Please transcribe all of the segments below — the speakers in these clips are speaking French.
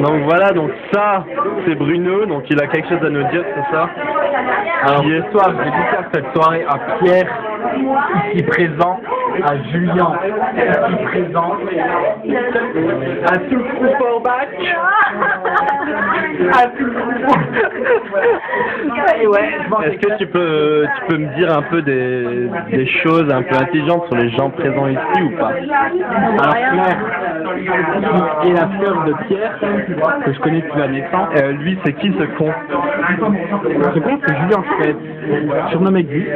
Donc voilà, donc ça, c'est Bruno, donc il a quelque chose à nous dire, c'est ça? Alors ce soir, j'ai dédié cette soirée à Pierre, ici présent, à Julien, ici présent, à tout le groupe Forbach, à tout le groupe. Est-ce que tu peux me dire un peu des choses un peu intelligentes sur les gens présents ici ou pas? Alors Claire, qui est la sœur de Pierre, que je connais depuis la naissance. Lui, c'est qui ce con? Ce con, c'est Julien Fred, surnommé Gus.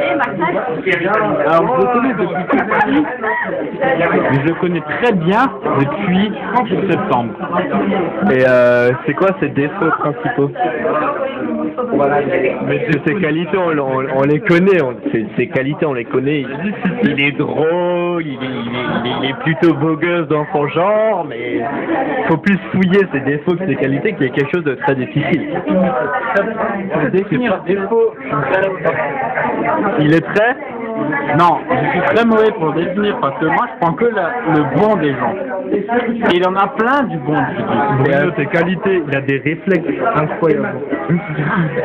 Alors je le connais depuis tout petit, mais je le connais très bien depuis septembre. Et c'est quoi ses défauts principaux? Mais ses qualités, on les connaît. Ses qualités, on les connaît. Il est drôle, il est plutôt beau gosse dans son genre, mais faut plus fouiller ses défauts que ses qualités, qui est quelque chose de très difficile. Définir défaut, il est très... Non, je suis très mauvais pour le définir parce que moi je prends que le bon des gens. Et il en a plein du bon du Bruno, ses qualités, il a des réflexes incroyables.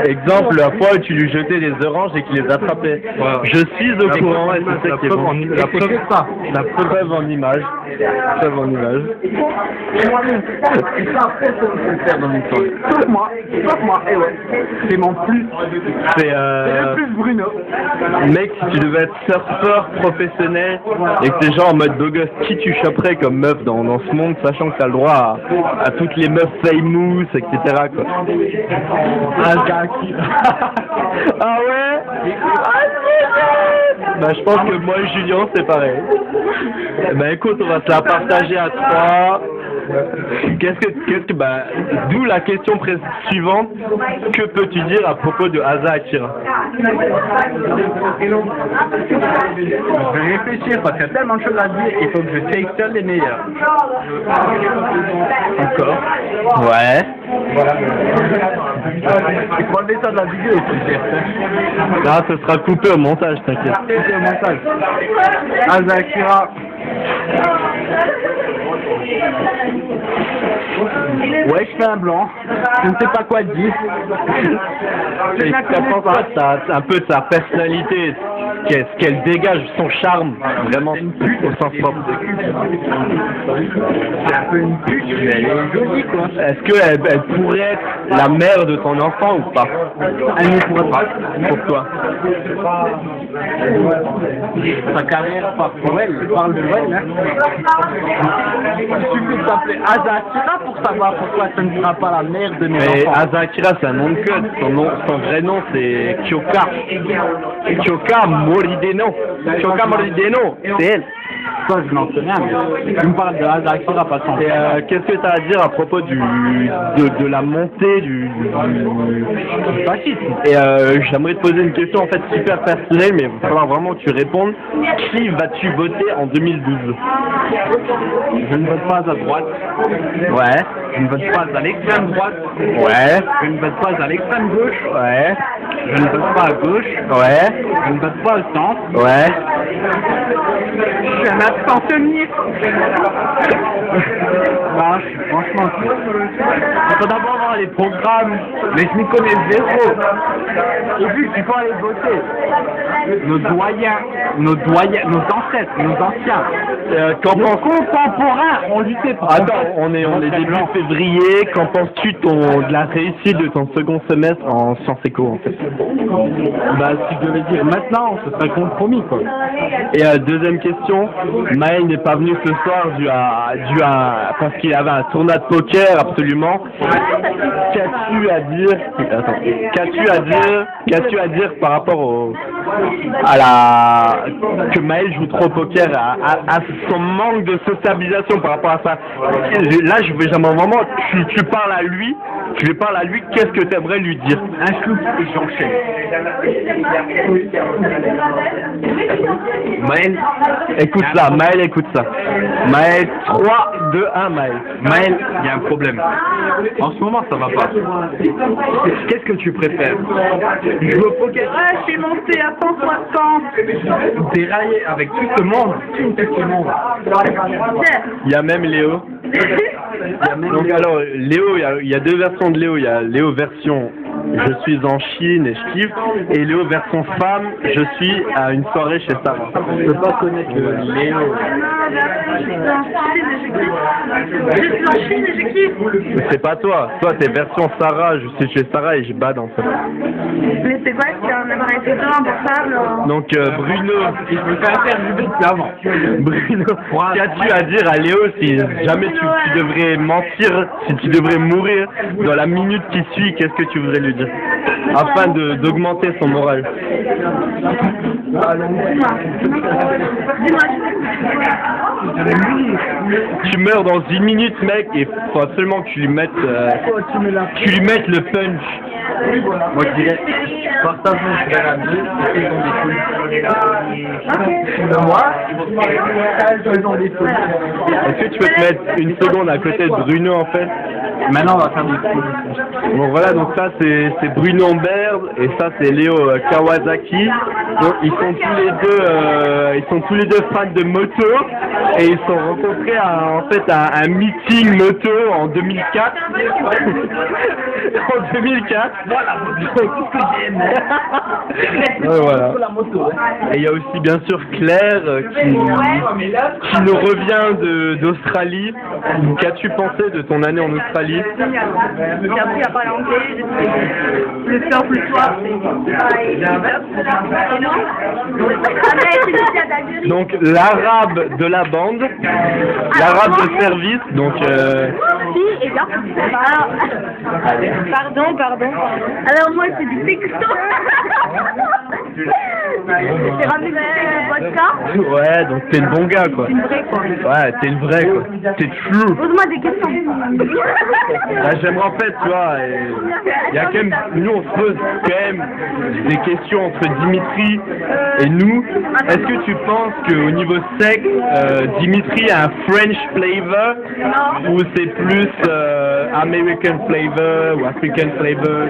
Exemple, la fois où tu lui jetais des oranges et qu'il les attrapait. Voilà. Je suis au courant et c'est ça qui est bon. La preuve en image. Preuve en image. Sauf moi, et ouais. C'est mon plus. C'est le plus Bruno. Mec, si tu devais être surfeur professionnel et que t'es genre en mode beau gosse, qui tu choperais comme meuf dans ce monde, sachant que t'as le droit à toutes les meufs famous, etc. quoi. Ah ouais? Bah je pense que moi et Julien c'est pareil. Bah écoute, on va se la partager à 3. D'où la question suivante, que peux-tu dire à propos de Asa Akira? Je vais réfléchir parce qu'il y a tellement de choses à dire, il faut que je sélectionne les meilleurs. Encore? Ouais. Voilà. Tu peux enlever ça de la vidéo, tu sais. Non, ce sera coupé au montage, t'inquiète. Coupé au montage. Asa Akira. Ouais, je fais un blanc. Je ne sais pas quoi dire. Et tu penses un peu de sa personnalité, ce qu'elle dégage, son charme, vraiment au sens propre. C'est un peu une pute, mais elle est jolie quoi. Est-ce qu'elle pourrait être la mère de ton enfant ou pas? Elle ne pourrait pas. Pourquoi? Sa carrière part pour elle, parle de elle. Hein. Il suffit de s'appeler Asa Akira pour savoir pourquoi ce ne sera pas la mère de mes enfants. Asa Akira, c'est un nom de code. Son vrai nom, c'est Kyoka. Kyoka Morideno. Kyoka Morideno, c'est elle. Ça, je n'en sais rien, mais tu me parles de Asa Akira, pas sans. Qu'est-ce que tu as à dire à propos de la montée du fascisme? Et j'aimerais te poser une question en fait super personnelle, mais il va falloir vraiment que tu répondes. Qui vas-tu voter en 2012? Je ne vote pas à droite. Ouais. Je ne vote pas à l'extrême droite. Ouais. Je ne vote pas à l'extrême gauche. Ouais. Je ne vote pas à gauche. Ouais. Je ne vote pas au centre. Ouais. Je suis un abstentionniste. Bah, je suis franchement. Il faut d'abord voir les programmes, mais je m'y connais zéro. Et vu que tu peux aller voter, nos ancêtres, nos anciens, nos contemporains ont lutté pour. Attends, on est début février. Qu'en penses-tu de la réussite de ton second semestre en sciences éco en fait? Bah, si je devais dire maintenant, ce serait compromis quoi. Et deuxième question, Maël n'est pas venu ce soir dû à parce qu'il avait un tournoi de poker absolument. Qu'as-tu à dire? Attends, qu'as-tu à dire par rapport que Maël joue trop au poker, à son manque de sociabilisation par rapport à ça? Là, j'aimerais vraiment, tu parles à lui Tu lui parles à lui, qu'est-ce que tu aimerais lui dire? Un chou et j'enchaîne. Maël, écoute ça, Maël, écoute ça. Maël, 3, 2, 1, Maël. Maël, il y a un problème. En ce moment, ça va pas. Qu'est-ce que tu préfères? Jouer au poker? Ouais, je suis monté à 160. Dérailler avec tout ce monde? Tout ce monde. Il y a même Léo. Donc alors, Léo, il y a deux versions de Léo. Il y a Léo version je suis en Chine et je kiffe, et Léo version femme, je suis à une soirée chez Sarah. Je peux pas connaître Léo. Je suis en Chine et je kiffe. Mais c'est pas toi. Toi, t'es version Sarah, je suis chez Sarah et je bade en fait. Mais c'est quoi si on aimerait plutôt un portable? Donc Bruno, Je me fais interviewer depuis avant. Bruno, qu'as-tu à dire à Léo si jamais tu devrais mentir, si tu devrais mourir dans la minute qui suit, qu'est-ce que tu voudrais lui dire afin d'augmenter son moral? Tu meurs dans 1 minute, mec, et faut absolument que tu lui mettes le punch. Moi je dirais, partage mon frère ami et faisons des folies. Moi, faisons des folies. Est-ce que tu peux te mettre une seconde à côté de Bruno en fait? Maintenant on va faire des folies. Bon voilà, donc ça c'est Bruno Baird et ça c'est Léo Kawasaki. Donc ils sont tous les deux fans de moto et ils se sont rencontrés à un meeting moto en 2004. En 2004. Voilà, tout ce que j'aime. Ouais, voilà. Et il y a aussi bien sûr Claire qui nous revient d'Australie. Qu'as-tu pensé de ton année en Australie? J'ai appris à parler anglais, le surf le soir, Donc l'arabe de la bande, l'arabe de service, donc Si, et bien. Alors, pardon. Alors moi c'est du texto. J'ai ramené du vodka. ouais, donc t'es le bon gars quoi. C'est une vraie quoi. Ouais, t'es le vrai quoi. T'es true. Pose-moi des questions. Bah, j'aimerais en fait, tu vois, il y a quand même, nous on se pose quand même des questions entre Dimitri et nous. Est-ce que tu penses qu'au niveau sexe, Dimitri a un French flavor ou c'est plus American flavor ou African flavor?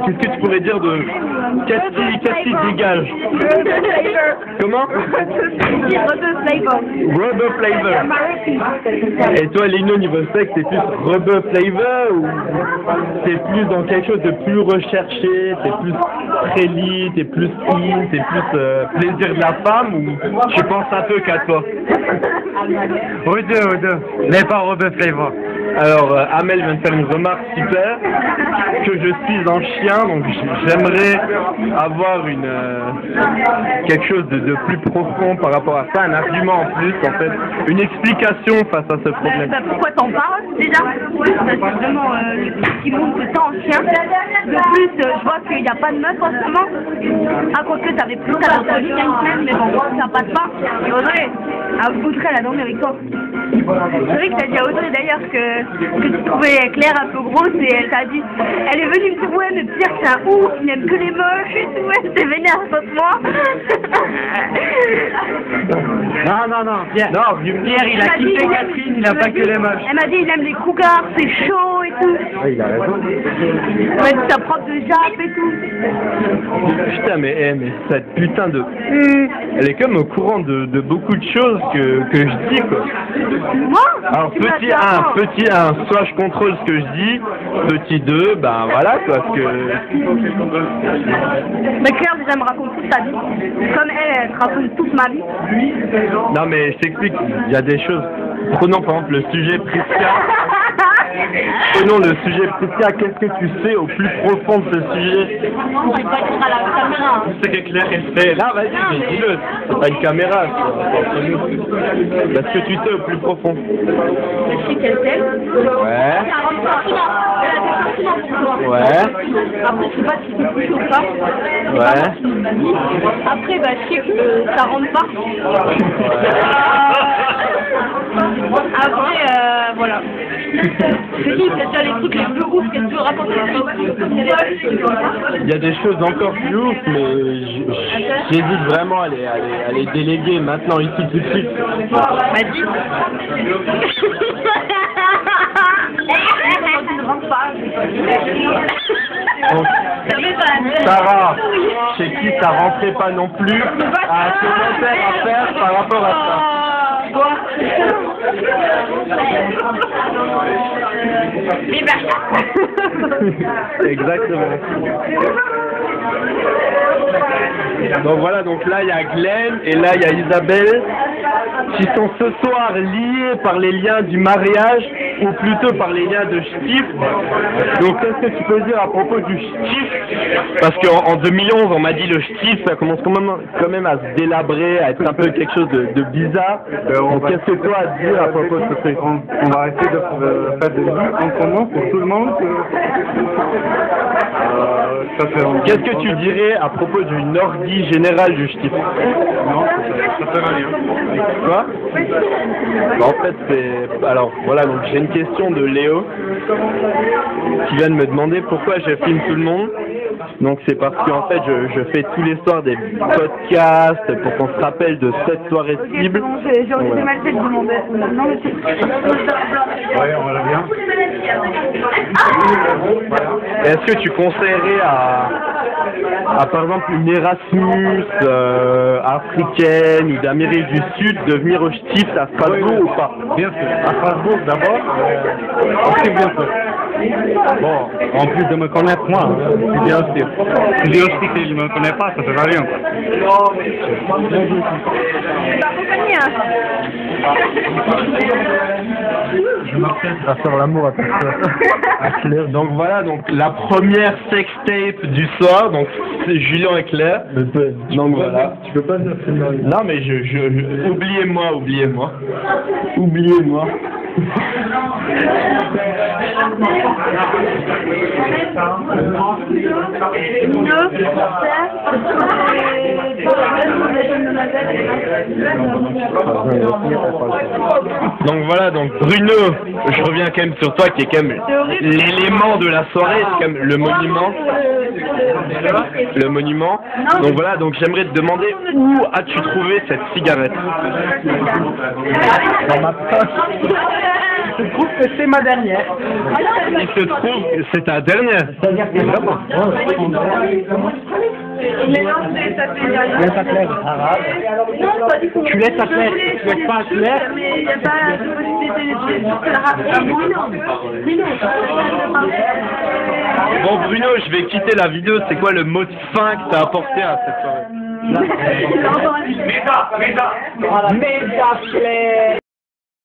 Qu'est-ce que tu pourrais dire de qu'est-ce qui dégage? Comment? Rubber flavor. Et toi, Lino, niveau sexe, c'est plus rubber flavor ou t'es plus dans quelque chose de plus recherché, t'es plus prélis, t'es plus in, t'es plus plaisir de la femme ou tu penses un peu qu'à toi? Aux deux, mais pas rubber flavor. Alors, Amel vient de faire une remarque super, que je suis un chien, donc j'aimerais avoir quelque chose de plus profond par rapport à ça, un argument en plus, en fait, une explication face à ce problème. Pourquoi t'en parles déjà? Parce que vraiment, le truc qui monte tout le temps en chien. De plus, je vois qu'il n'y a pas de meuf en ce moment. À côté, t'avais plus qu'à notre vie il y a une semaine, mais bon, ça passe pas. Et Audrey, Audrey, elle a dormi avec toi. C'est vrai que t'as dit à Audrey d'ailleurs que tu trouvais Claire un peu grosse et elle t'a dit, elle est venue me dire ouais mais Pierre c'est un ouf, il n'aime que les moches et tout, elle s'est vénère contre moi. Non, Pierre, il a quitté Catherine, il a pas que les moches. Elle m'a dit il aime les cougars, c'est chaud et tout. Ouais, il a raison. Elle m'a dit sa propre de jappe et tout. Putain, mais cette putain de... Elle est comme au courant de beaucoup de choses que je dis, quoi. Moi? Alors, petit 1, soit je contrôle ce que je dis, petit 2, ben voilà, quoi, parce que... Mais Claire déjà me raconte toute sa vie. Comme elle te raconte toute ma vie. Non, mais je t'explique, il y a des choses... Prenons par exemple le sujet Prisca. Prenons le sujet Prisca, qu'est-ce que tu sais au plus profond de ce sujet? Je vais pas dire à la caméra. C'est que Claire, elle fait... Là, vas-y, mais dis-le, c'est pas une caméra, c'est ce que tu sais au plus profond. Je sais qu'elle t'aime. Ouais. Ouais. Après, je sais pas si c'est plus ou pas. Ouais. Après, bah, je sais que ça rentre pas. Ouais. Après, voilà. C'est tout, c'est déjà les trucs les plus ouf que tu veux raconter. Il y a des choses encore plus ouf, mais j'hésite vraiment à les déléguer maintenant, ici, tout de suite. Vas-y. Donc, Sarah, chez qui ça rentrait pas non plus, a un commentaire à faire par rapport à ça. Exactement. Donc voilà, donc là il y a Glenn et là il y a Isabelle qui sont ce soir liés par les liens du mariage ou plutôt par les liens de Stif. Donc qu'est-ce que tu peux dire à propos du Stif? Parce qu'en 2011 on m'a dit le Stif ça commence quand même à se délabrer, à être un peu quelque chose de bizarre. Donc qu'est-ce que toi as à dire à propos de ce truc? On va essayer de faire des vues en commun pour tout le monde. Qu'est-ce que tu dirais à propos d'une orgie générale du Stif? Non, ça sert à rien. Quoi? Bah, en fait, c'est... Alors, voilà, donc j'ai une question de Léo qui vient de me demander pourquoi je filme tout le monde. Donc c'est parce qu'en fait, je fais tous les soirs des podcasts pour qu'on se rappelle de cette soirée cible. J'aurais mal fait de demander. Non, mais c'est... Ouais, on va bien. Est-ce que tu conseillerais à par exemple une Erasmus africaine ou d'Amérique du Sud de venir au Stif à Strasbourg ou pas? Bien sûr. À Strasbourg d'abord. Ok, bien sûr. Bon, en plus de me connaître moi, c'est bien sûr. Si lui aussi qu'il ne me connaît pas, ça ne sert à rien. Je m'apprête à faire l'amour à ta soeur. À Claire. Donc voilà, donc la première sextape du soir, donc c'est Julien et Claire. Donc voilà. Tu peux pas dire que c'est mal. Non mais oubliez-moi. Oubliez-moi. Donc voilà, donc Bruno, je reviens quand même sur toi qui est quand même l'élément de la soirée, c'est quand même le monument. Le monument. Donc voilà, donc j'aimerais te demander où as-tu trouvé cette cigarette? Dans ma poche. Je trouve que c'est ma dernière. Il se trouve que c'est ta dernière. C'est-à-dire que vraiment. Laisse à Claire, arabe. Tu laisses à Claire, tu laisses pas à Claire. Mais il n'y a pas de possibilité de Bon Bruno, je vais quitter la vidéo. C'est quoi le mot de fin que tu as apporté à cette soirée? Méta, Claire.